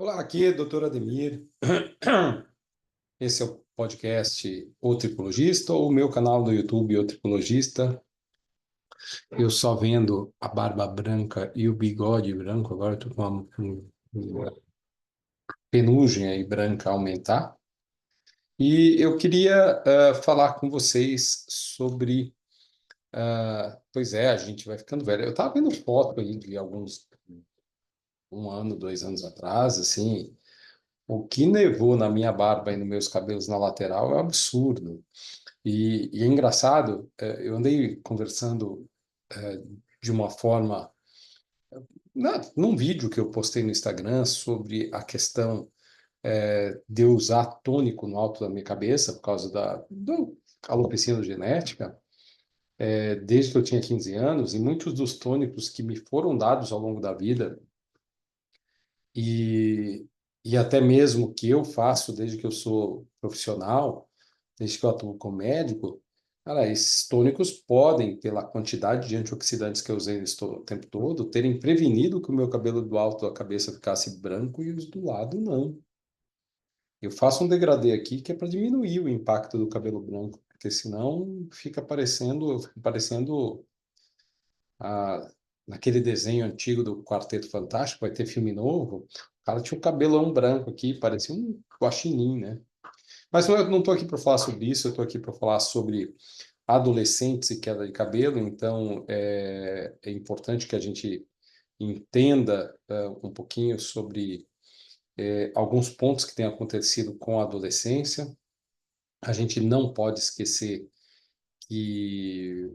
Olá, aqui é o Dr. Ademir. Esse é o podcast O Tricologista, ou o meu canal do YouTube O Tricologista. Eu só vendo a barba branca e o bigode branco, agora estou com uma penugem aí branca aumentar. E eu queria falar com vocês sobre. Pois é, a gente vai ficando velho. Eu estava vendo foto aí de alguns, um ano, 2 anos atrás, assim. O que nevou na minha barba e nos meus cabelos na lateral é um absurdo. E é engraçado, eu andei conversando de uma forma, num vídeo que eu postei no Instagram sobre a questão de eu usar tônico no alto da minha cabeça por causa da alopecia genética, desde que eu tinha 15 anos, e muitos dos tônicos que me foram dados ao longo da vida, e, e até mesmo que eu faço desde que eu sou profissional, desde que eu atuo como médico, cara, esses tônicos podem, pela quantidade de antioxidantes que eu usei o tempo todo, terem prevenido que o meu cabelo do alto da cabeça ficasse branco e os do lado não. Eu faço um degradê aqui que é para diminuir o impacto do cabelo branco, porque senão fica parecendo a, naquele desenho antigo do Quarteto Fantástico, vai ter filme novo, o cara tinha um cabelão branco aqui, parecia um guaxinim, né? Mas eu não estou aqui para falar sobre isso, eu estou aqui para falar sobre adolescentes e queda de cabelo, então é importante que a gente entenda um pouquinho sobre alguns pontos que têm acontecido com a adolescência. A gente não pode esquecer que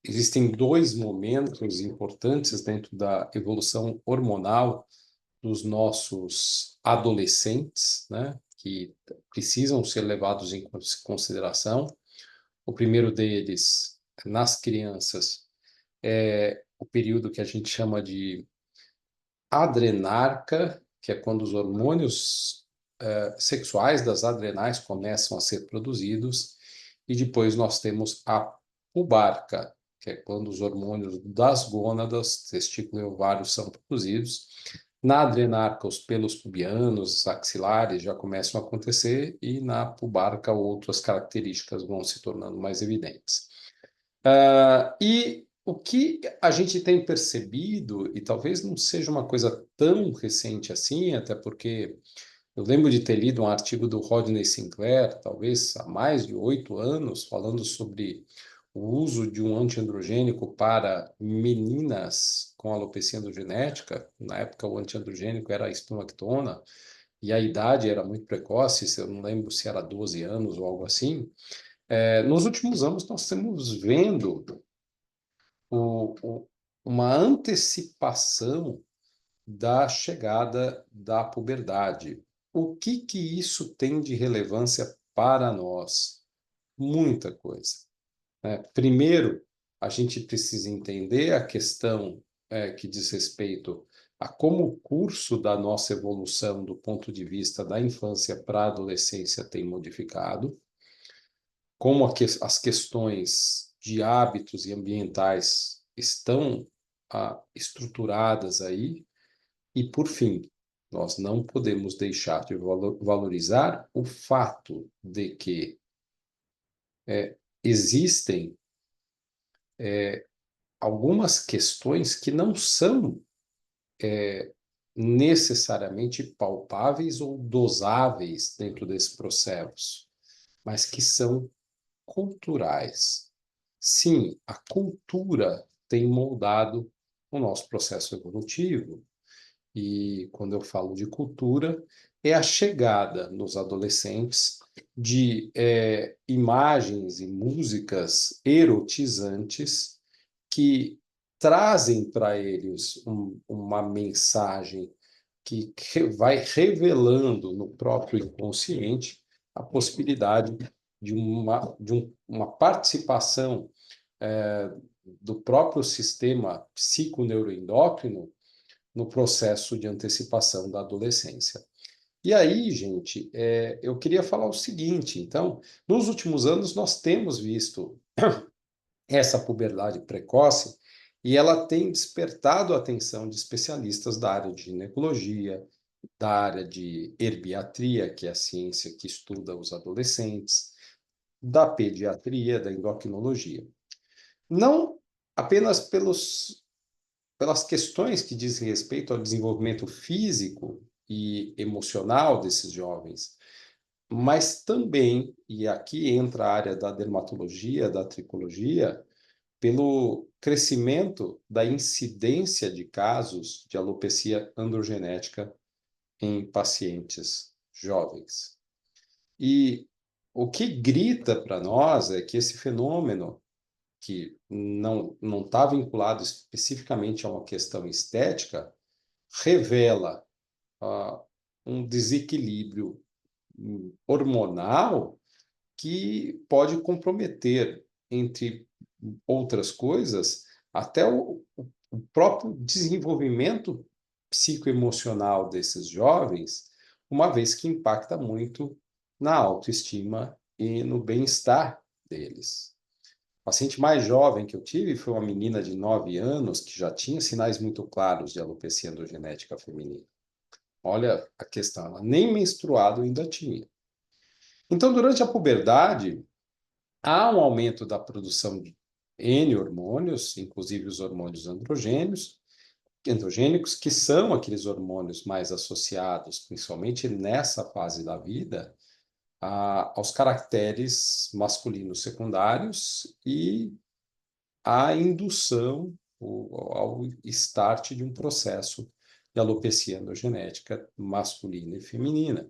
existem dois momentos importantes dentro da evolução hormonal dos nossos adolescentes, né, que precisam ser levados em consideração. O primeiro deles, nas crianças, é o período que a gente chama de adrenarca, que é quando os hormônios sexuais das adrenais começam a ser produzidos, e depois nós temos a pubarca, que é quando os hormônios das gônadas, testículo e ovário, são produzidos. Na adrenarca, os pelos pubianos, axilares já começam a acontecer, e na pubarca, outras características vão se tornando mais evidentes. E o que a gente tem percebido, e talvez não seja uma coisa tão recente assim, até porque eu lembro de ter lido um artigo do Rodney Sinclair, talvez há mais de 8 anos, falando sobre o uso de um antiandrogênico para meninas com alopecia androgenética. Na época, o antiandrogênico era a espumactona, e a idade era muito precoce, eu não lembro se era 12 anos ou algo assim. Nos últimos anos, nós estamos vendo o- o- uma antecipação da chegada da puberdade. O que que isso tem de relevância para nós? Muita coisa, né? Primeiro, a gente precisa entender a questão que diz respeito a como o curso da nossa evolução do ponto de vista da infância para a adolescência tem modificado, como as questões de hábitos e ambientais estão estruturadas aí. E, por fim, nós não podemos deixar de valorizar o fato de que existem algumas questões que não são necessariamente palpáveis ou dosáveis dentro desse processo, mas que são culturais. Sim, a cultura tem moldado o nosso processo evolutivo. E quando eu falo de cultura, é a chegada nos adolescentes de imagens e músicas erotizantes que trazem para eles uma mensagem que vai revelando no próprio inconsciente a possibilidade de uma participação do próprio sistema psiconeuroendócrino no processo de antecipação da adolescência. E aí, gente, eu queria falar o seguinte: então, nos últimos anos, nós temos visto essa puberdade precoce e ela tem despertado a atenção de especialistas da área de ginecologia, da área de herbiatria, que é a ciência que estuda os adolescentes, da pediatria, da endocrinologia. Não apenas pelas questões que dizem respeito ao desenvolvimento físico e emocional desses jovens, mas também, e aqui entra a área da dermatologia, da tricologia, pelo crescimento da incidência de casos de alopecia androgenética em pacientes jovens. E o que grita para nós é que esse fenômeno, que não está vinculado especificamente a uma questão estética, revela um desequilíbrio hormonal que pode comprometer, entre outras coisas, até o próprio desenvolvimento psicoemocional desses jovens, uma vez que impacta muito na autoestima e no bem-estar deles. O paciente mais jovem que eu tive foi uma menina de 9 anos que já tinha sinais muito claros de alopecia androgenética feminina. Olha a questão, ela nem menstruado ainda tinha. Então, durante a puberdade, há um aumento da produção de N hormônios, inclusive os hormônios androgênicos, que são aqueles hormônios mais associados, principalmente nessa fase da vida, aos caracteres masculinos secundários e à indução, ao start de um processo de alopecia androgenética masculina e feminina,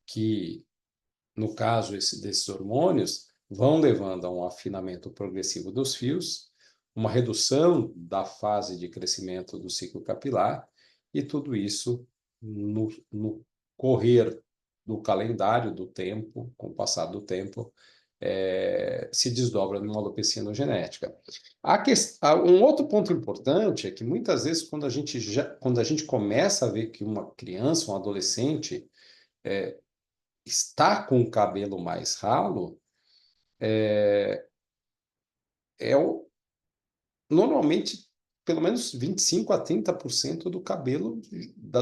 que, no caso desses hormônios, vão levando a um afinamento progressivo dos fios, uma redução da fase de crescimento do ciclo capilar, e tudo isso no correr do calendário do tempo, com o passar do tempo, se desdobra numa alopecia androgenética. Um outro ponto importante é que muitas vezes quando a gente começa a ver que uma criança, um adolescente está com o cabelo mais ralo, é normalmente pelo menos 25 a 30% do cabelo,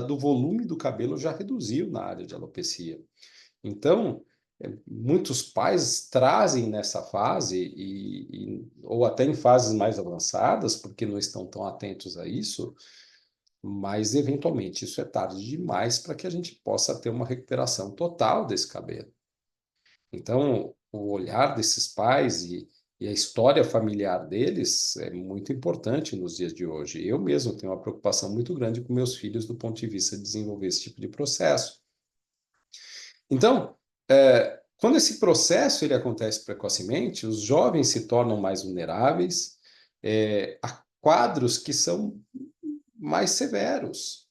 do volume do cabelo já reduziu na área de alopecia. Então, muitos pais trazem nessa fase, ou até em fases mais avançadas, porque não estão tão atentos a isso, mas eventualmente isso é tarde demais para que a gente possa ter uma recuperação total desse cabelo. Então, o olhar desses pais e a história familiar deles é muito importante nos dias de hoje. Eu mesmo tenho uma preocupação muito grande com meus filhos do ponto de vista de desenvolver esse tipo de processo. Então, quando esse processo ele acontece precocemente, os jovens se tornam mais vulneráveis a quadros que são mais severos.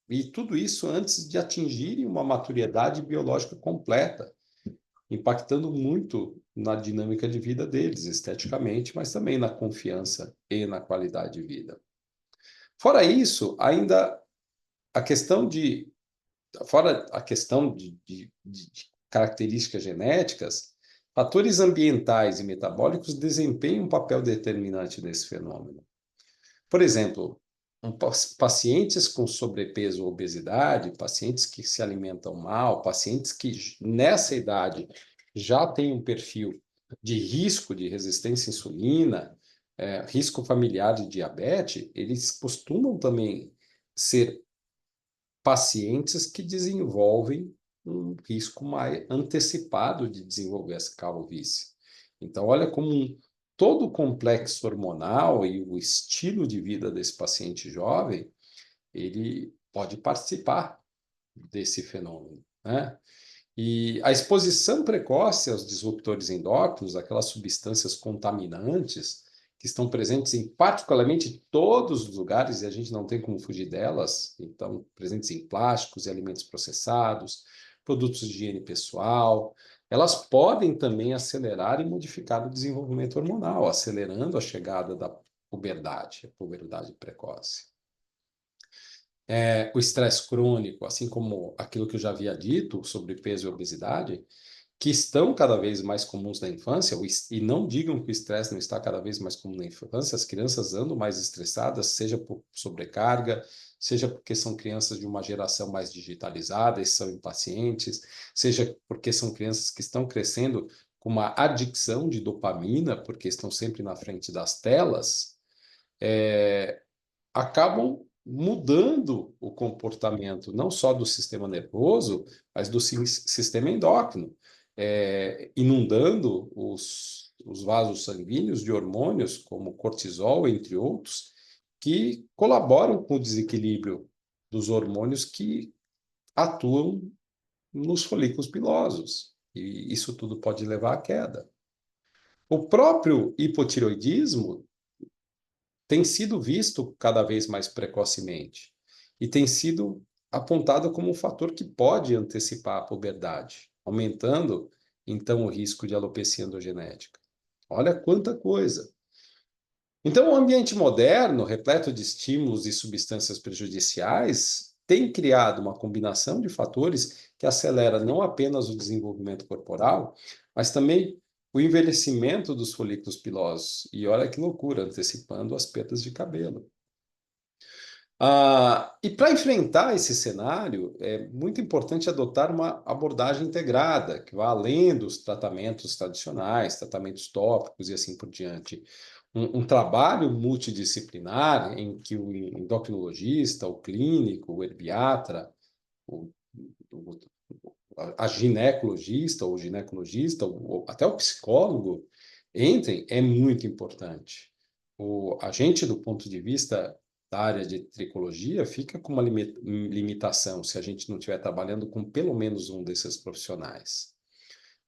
E tudo isso antes de atingirem uma maturidade biológica completa, impactando muito na dinâmica de vida deles, esteticamente, mas também na confiança e na qualidade de vida. Fora isso, ainda a questão de, fora a questão de características genéticas, fatores ambientais e metabólicos desempenham um papel determinante nesse fenômeno. Por exemplo, pacientes com sobrepeso ou obesidade, pacientes que se alimentam mal, pacientes que nessa idade já têm um perfil de risco de resistência à insulina, risco familiar de diabetes, eles costumam também ser pacientes que desenvolvem um risco mais antecipado de desenvolver essa calvície. Então, olha como todo o complexo hormonal e o estilo de vida desse paciente jovem, ele pode participar desse fenômeno, né? E a exposição precoce aos disruptores endócrinos, aquelas substâncias contaminantes que estão presentes em particularmente todos os lugares, e a gente não tem como fugir delas, então, presentes em plásticos e alimentos processados, produtos de higiene pessoal, elas podem também acelerar e modificar o desenvolvimento hormonal, acelerando a chegada da puberdade, a puberdade precoce. O estresse crônico, assim como aquilo que eu já havia dito sobre peso e obesidade, que estão cada vez mais comuns na infância, e não digam que o estresse não está cada vez mais comum na infância, as crianças andam mais estressadas, seja por sobrecarga, seja porque são crianças de uma geração mais digitalizada e são impacientes, seja porque são crianças que estão crescendo com uma adicção de dopamina, porque estão sempre na frente das telas, acabam mudando o comportamento, não só do sistema nervoso, mas do sistema endócrino, inundando os vasos sanguíneos de hormônios, como cortisol, entre outros, que colaboram com o desequilíbrio dos hormônios que atuam nos folículos pilosos. E isso tudo pode levar à queda. O próprio hipotireoidismo tem sido visto cada vez mais precocemente e tem sido apontado como um fator que pode antecipar a puberdade, aumentando, então, o risco de alopecia endogenética. Olha quanta coisa! Então, o ambiente moderno, repleto de estímulos e substâncias prejudiciais, tem criado uma combinação de fatores que acelera não apenas o desenvolvimento corporal, mas também o envelhecimento dos folículos pilosos. E olha que loucura, antecipando as perdas de cabelo. E para enfrentar esse cenário, é muito importante adotar uma abordagem integrada, que vá além dos tratamentos tradicionais, tratamentos tópicos e assim por diante. Um trabalho multidisciplinar em que o endocrinologista, o clínico, o herbiatra, o, o, a ginecologista ou ginecologista, ou até o psicólogo entrem, é muito importante. A gente, do ponto de vista da área de tricologia, fica com uma limitação se a gente não estiver trabalhando com pelo menos um desses profissionais.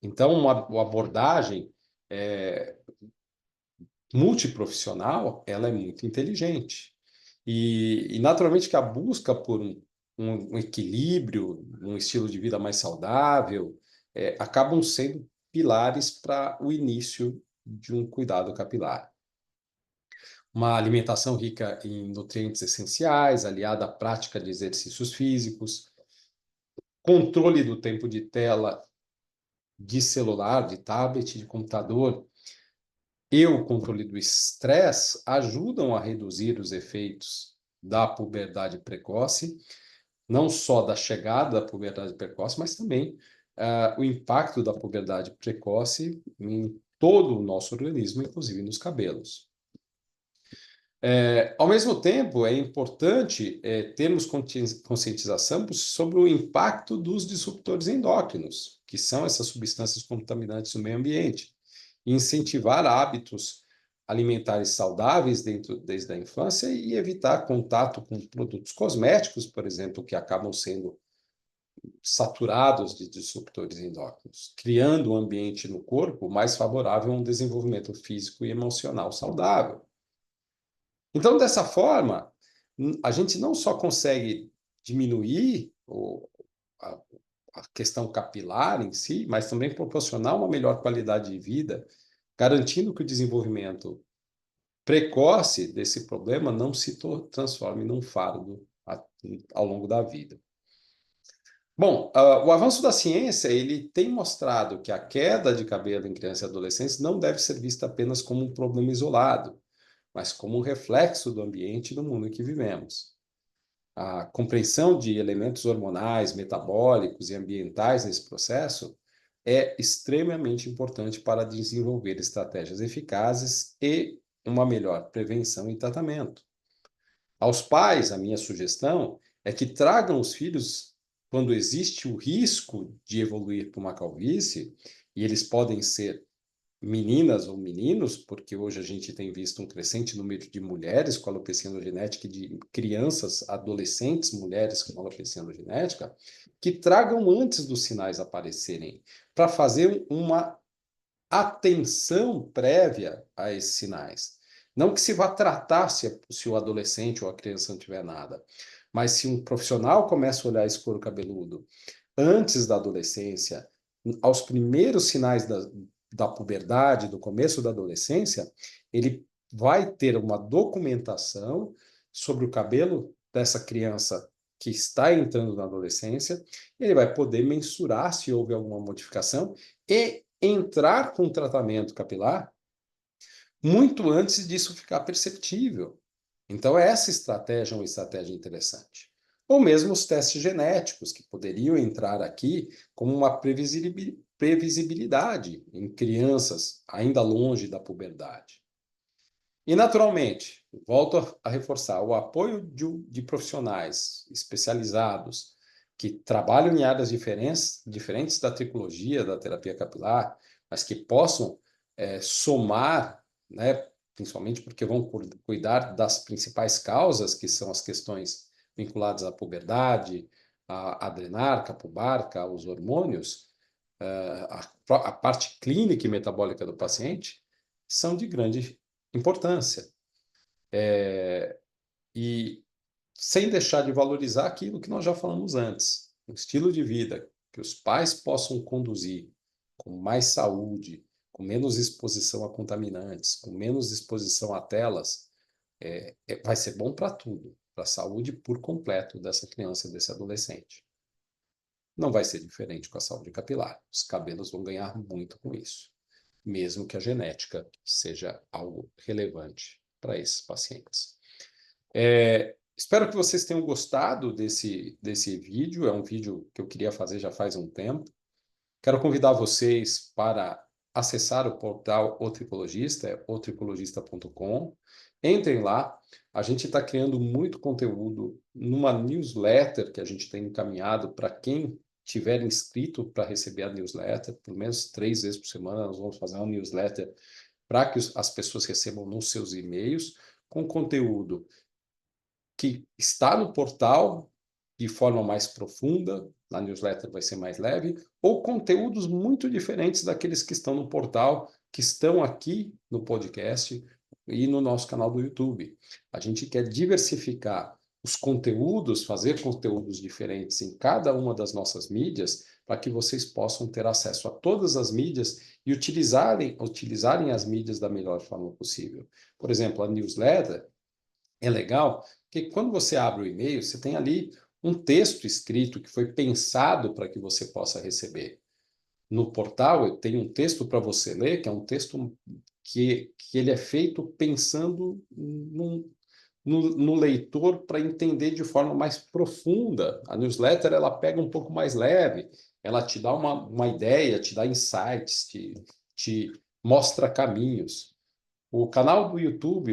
Então, uma abordagem multiprofissional, ela é muito inteligente. E naturalmente que a busca por um equilíbrio, um estilo de vida mais saudável, acabam sendo pilares para o início de um cuidado capilar. Uma alimentação rica em nutrientes essenciais, aliada à prática de exercícios físicos, controle do tempo de tela de celular, de tablet, de computador, e o controle do estresse ajudam a reduzir os efeitos da puberdade precoce, não só da chegada da puberdade precoce, mas também o impacto da puberdade precoce em todo o nosso organismo, inclusive nos cabelos. Ao mesmo tempo, é importante termos conscientização sobre o impacto dos disruptores endócrinos, que são essas substâncias contaminantes no meio ambiente, e incentivar hábitos alimentares saudáveis desde a infância e evitar contato com produtos cosméticos, por exemplo, que acabam sendo saturados de disruptores endócrinos, criando um ambiente no corpo mais favorável a um desenvolvimento físico e emocional saudável. Então, dessa forma, a gente não só consegue diminuir a, a questão capilar em si, mas também proporcionar uma melhor qualidade de vida, garantindo que o desenvolvimento precoce desse problema não se transforme num fardo ao longo da vida. Bom, o avanço da ciência ele tem mostrado que a queda de cabelo em crianças e adolescentes não deve ser vista apenas como um problema isolado, mas como um reflexo do ambiente e do mundo em que vivemos. A compreensão de elementos hormonais, metabólicos e ambientais nesse processo é extremamente importante para desenvolver estratégias eficazes e uma melhor prevenção e tratamento. Aos pais, a minha sugestão é que tragam os filhos quando existe o risco de evoluir para uma calvície, e eles podem ser meninas ou meninos, porque hoje a gente tem visto um crescente número de mulheres com alopecia endogenética e de crianças, adolescentes, mulheres com alopecia endogenética, que tragam antes dos sinais aparecerem, para fazer uma atenção prévia a esses sinais. Não que se vá tratar se o adolescente ou a criança não tiver nada, mas se um profissional começa a olhar esse couro cabeludo antes da adolescência, aos primeiros sinais da puberdade, do começo da adolescência, ele vai ter uma documentação sobre o cabelo dessa criança que está entrando na adolescência, ele vai poder mensurar se houve alguma modificação e entrar com tratamento capilar muito antes disso ficar perceptível. Então, essa estratégia é uma estratégia interessante. Ou mesmo os testes genéticos, que poderiam entrar aqui como uma previsibilidade em crianças ainda longe da puberdade. E, naturalmente, volto a reforçar, o apoio de profissionais especializados que trabalham em áreas diferentes da tricologia, da terapia capilar, mas que possam somar, né, principalmente porque vão cuidar das principais causas, que são as questões vinculadas à puberdade, à adrenarca, à pubarca, aos hormônios, a parte clínica e metabólica do paciente, são de grande importância. E sem deixar de valorizar aquilo que nós já falamos antes, um estilo de vida que os pais possam conduzir com mais saúde, com menos exposição a contaminantes, com menos exposição a telas, vai ser bom para tudo, para a saúde por completo dessa criança, desse adolescente. Não vai ser diferente com a saúde capilar. Os cabelos vão ganhar muito com isso, mesmo que a genética seja algo relevante para esses pacientes. Espero que vocês tenham gostado desse vídeo. É um vídeo que eu queria fazer já faz um tempo. Quero convidar vocês para acessar o portal O Tricologista, é otricologista.com. Entrem lá. A gente está criando muito conteúdo numa newsletter que a gente tem encaminhado para quem tiver inscrito para receber a newsletter. Pelo menos 3 vezes por semana nós vamos fazer uma newsletter para que as pessoas recebam nos seus e-mails com conteúdo que está no portal de forma mais profunda, na newsletter vai ser mais leve, ou conteúdos muito diferentes daqueles que estão no portal, que estão aqui no podcast e no nosso canal do YouTube. A gente quer diversificar os conteúdos, fazer conteúdos diferentes em cada uma das nossas mídias, para que vocês possam ter acesso a todas as mídias e utilizarem as mídias da melhor forma possível. Por exemplo, a newsletter é legal, porque quando você abre o e-mail, você tem ali um texto escrito que foi pensado para que você possa receber. No portal, eu tenho um texto para você ler, que é um texto que ele é feito pensando no leitor para entender de forma mais profunda. A newsletter, ela pega um pouco mais leve, ela te dá uma ideia, te dá insights, te mostra caminhos. O canal do YouTube,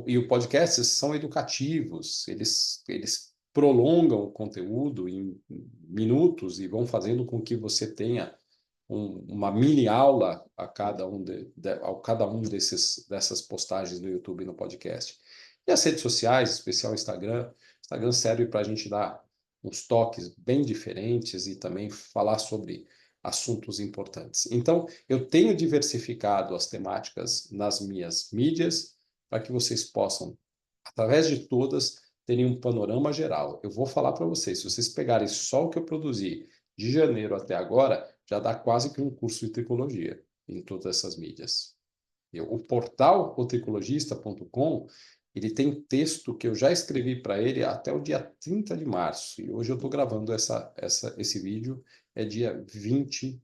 e o podcast são educativos, eles prolongam o conteúdo em minutos e vão fazendo com que você tenha uma mini aula a cada dessas postagens no YouTube e no podcast. E as redes sociais, em especial o Instagram. O Instagram serve para a gente dar uns toques bem diferentes e também falar sobre assuntos importantes. Então, eu tenho diversificado as temáticas nas minhas mídias para que vocês possam, através de todas, terem um panorama geral. Eu vou falar para vocês, se vocês pegarem só o que eu produzi de janeiro até agora, já dá quase que um curso de tricologia em todas essas mídias. O portal otricologista.com, ele tem texto que eu já escrevi para ele até o dia 30 de março. E hoje eu estou gravando esse vídeo, é dia 20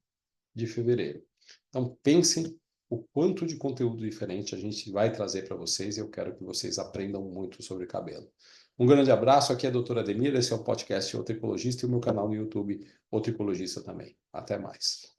de fevereiro. Então, pensem o quanto de conteúdo diferente a gente vai trazer para vocês e eu quero que vocês aprendam muito sobre cabelo. Um grande abraço, aqui é a doutora Ademir, esse é o podcast O Tricologista e o meu canal no YouTube O Tricologista também. Até mais.